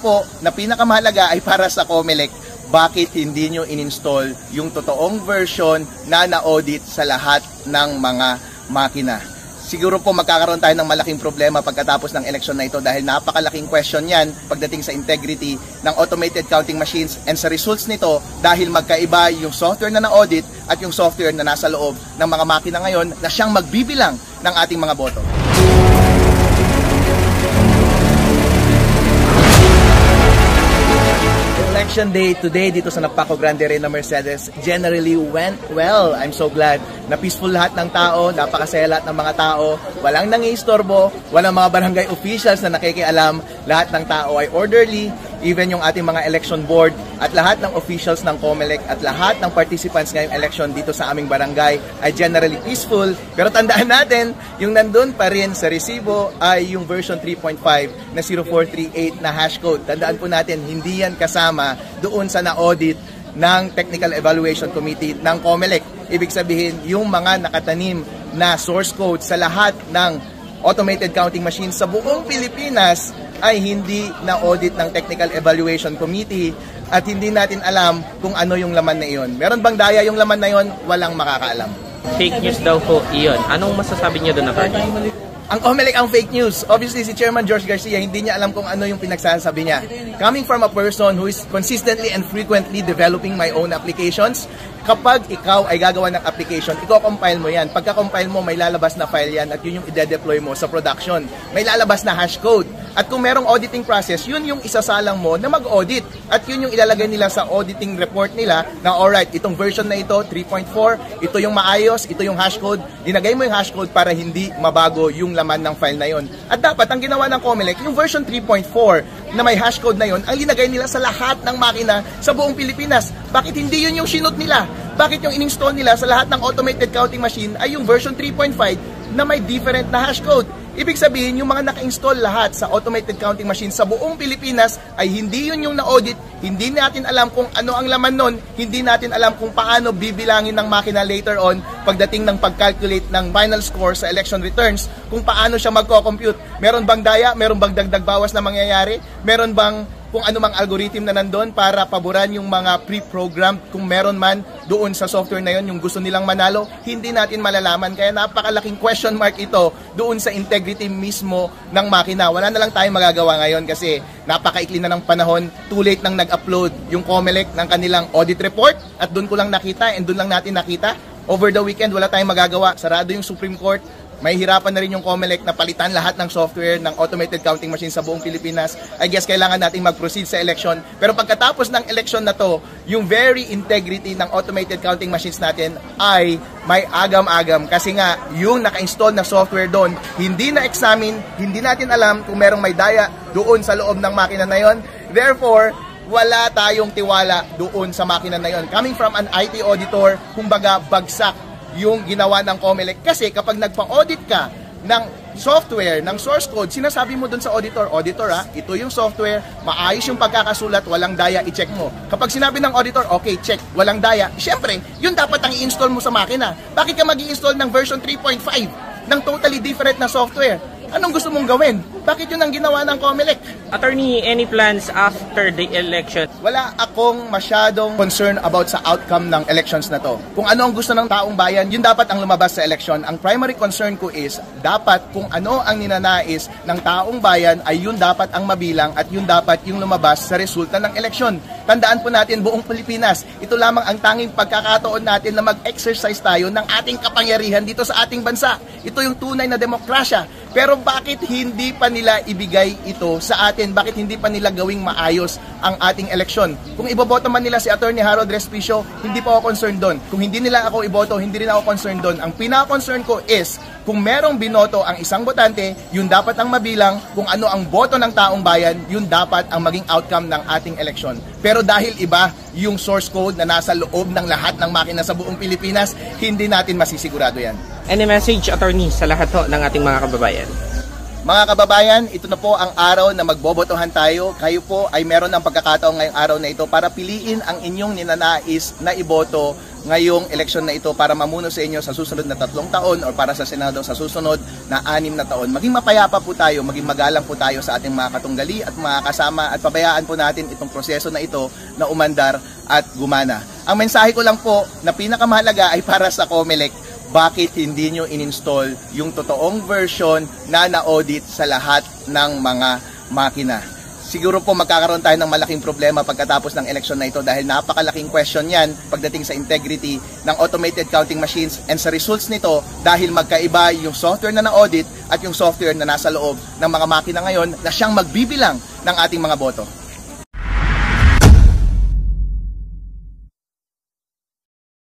po na pinakamahalaga ay para sa COMELEC, bakit hindi nyo in-install yung totoong version na na-audit sa lahat ng mga makina? Siguro po magkakaroon tayo ng malaking problema pagkatapos ng eleksyon na ito dahil napakalaking question yan pagdating sa integrity ng automated counting machines, and sa results nito dahil magkaiba yung software na na-audit at yung software na nasa loob ng mga makina ngayon na siyang magbibilang ng ating mga boto. Election day today dito sa Paco Grande Arena Mercedes generally went well. I'm so glad na peaceful lahat ng tao, napakasaya lahat ng mga tao, walang nangiistorbo, walang mga barangay officials na nakikialam, lahat ng tao ay orderly, even yung ating mga election board at lahat ng officials ng COMELEC at lahat ng participants ngayong election dito sa aming barangay ay generally peaceful. Pero tandaan natin, yung nandun pa rin sa resibo ay yung version 3.5 na 0438 na hash code. Tandaan po natin, hindi yan kasama doon sa na-audit ng Technical Evaluation Committee ng COMELEC. Ibig sabihin, yung mga nakatanim na source code sa lahat ng automated counting machines sa buong Pilipinas ay hindi na-audit ng Technical Evaluation Committee at hindi natin alam kung ano yung laman na iyon. Meron bang daya yung laman na iyon? Walang makakaalam. Fake news daw po iyon. Anong masasabi niyo doon, attorney? Ang COMELEC ang fake news. Obviously, si Chairman George Garcia, hindi niya alam kung ano yung pinagsasabi niya. Coming from a person who is consistently and frequently developing my own applications, kapag ikaw ay gagawa ng application, i-compile mo yan. Pagka-compile mo, may lalabas na file yan at yun yung i-deploy mo sa production. May lalabas na hash code. At kung merong auditing process, yun yung isasalang mo na mag-audit. At yun yung ilalagay nila sa auditing report nila na alright, itong version na ito, 3.4, ito yung maayos, ito yung hash code. Dinagay mo yung hash code para hindi mabago yung laman ng file na yun. At dapat, ang ginawa ng COMELEC, yung version 3.4 na may hash code na yun, ang linagay nila sa lahat ng makina sa buong Pilipinas. Bakit hindi yun yung sinot nila? Bakit yung in-install nila sa lahat ng automated counting machine ay yung version 3.5 na may different na hash code? Ibig sabihin, yung mga naka-install lahat sa automated counting machine sa buong Pilipinas ay hindi yun yung na-audit, hindi natin alam kung ano ang laman nun, hindi natin alam kung paano bibilangin ng makina later on pagdating ng pag-calculate ng final score sa election returns, kung paano siya magko-compute. Meron bang daya? Meron bang dagdag bawas na mangyayari? Meron bang kung ano mang algorithm na nandun para paboran yung mga pre-programmed, kung meron man doon sa software na yun, yung gusto nilang manalo, hindi natin malalaman. Kaya napakalaking question mark ito doon sa integrity mismo ng makina. Wala na lang tayong magagawa ngayon kasi napakaikli na ng panahon. Too late nang nag-upload yung COMELEC ng kanilang audit report at doon ko lang nakita and doon lang natin nakita. Over the weekend, wala tayong magagawa. Sarado yung Supreme Court. May hirapan na rin yung COMELEC na palitan lahat ng software ng automated counting machine sa buong Pilipinas. I guess kailangan nating mag-proceed sa election. Pero pagkatapos ng election na to, yung very integrity ng automated counting machines natin ay may agam-agam. Kasi nga, yung naka-install na software doon, hindi na-examine, hindi natin alam kung merong may daya doon sa loob ng makina na yon. Therefore, wala tayong tiwala doon sa makina na yon. Coming from an IT auditor, kumbaga bagsak yung ginawa ng COMELEC. Kasi kapag nagpa-audit ka ng software, ng source code, sinasabi mo dun sa auditor, ito yung software, maayos yung pagkakasulat, walang daya, i-check mo. Kapag sinabi ng auditor, okay, check, walang daya, syempre, yun dapat ang i-install mo sa makina. Bakit ka mag-i-install ng version 3.5 ng totally different na software? Anong gusto mong gawin? Bakit yun ang ginawa ng COMELEC? Attorney, any plans after the election? Wala akong masyadong concern about sa outcome ng elections na to. Kung ano ang gusto ng taong bayan, yun dapat ang lumabas sa election. Ang primary concern ko is, dapat kung ano ang ninanais ng taong bayan ay yun dapat ang mabilang at yun dapat yung lumabas sa resulta ng eleksyon. Tandaan po natin, buong Pilipinas, ito lamang ang tanging pagkakataon natin na mag-exercise tayo ng ating kapangyarihan dito sa ating bansa. Ito yung tunay na demokrasya. Pero bakit hindi pa nila ibigay ito sa atin? Bakit hindi pa nila gawing maayos ang ating eleksyon? Kung iboboto man nila si Attorney Harold Respicio, hindi pa ako concerned doon. Kung hindi nila ako iboto, hindi rin ako concerned doon. Ang pinaka-concern ko is, kung merong binoto ang isang botante, yun dapat ang mabilang. Kung ano ang boto ng taong bayan, yun dapat ang maging outcome ng ating eleksyon. Pero dahil iba yung source code na nasa loob ng lahat ng makina sa buong Pilipinas, hindi natin masisigurado yan. Any message, Attorney, sa lahat ho ng ating mga kababayan? Mga kababayan, ito na po ang araw na magbobotohan tayo. Kayo po ay meron ng pagkakataon ngayong araw na ito para piliin ang inyong ninanais na iboto ngayong eleksyon na ito para mamuno sa inyo sa susunod na 3 taon or para sa Senado sa susunod na 6 na taon. Maging mapayapa po tayo, maging magalang po tayo sa ating mga katunggali at mga kasama at pabayaan po natin itong proseso na ito na umandar at gumana. Ang mensahe ko lang po na pinakamahalaga ay para sa COMELEC, bakit hindi nyo in-install yung totoong version na na-audit sa lahat ng mga makina. Siguro po magkakaroon tayo ng malaking problema pagkatapos ng eleksyon na ito dahil napakalaking question yan pagdating sa integrity ng automated counting machines and sa results nito dahil magkaiba yung software na na-audit at yung software na nasa loob ng mga makina ngayon na siyang magbibilang ng ating mga boto.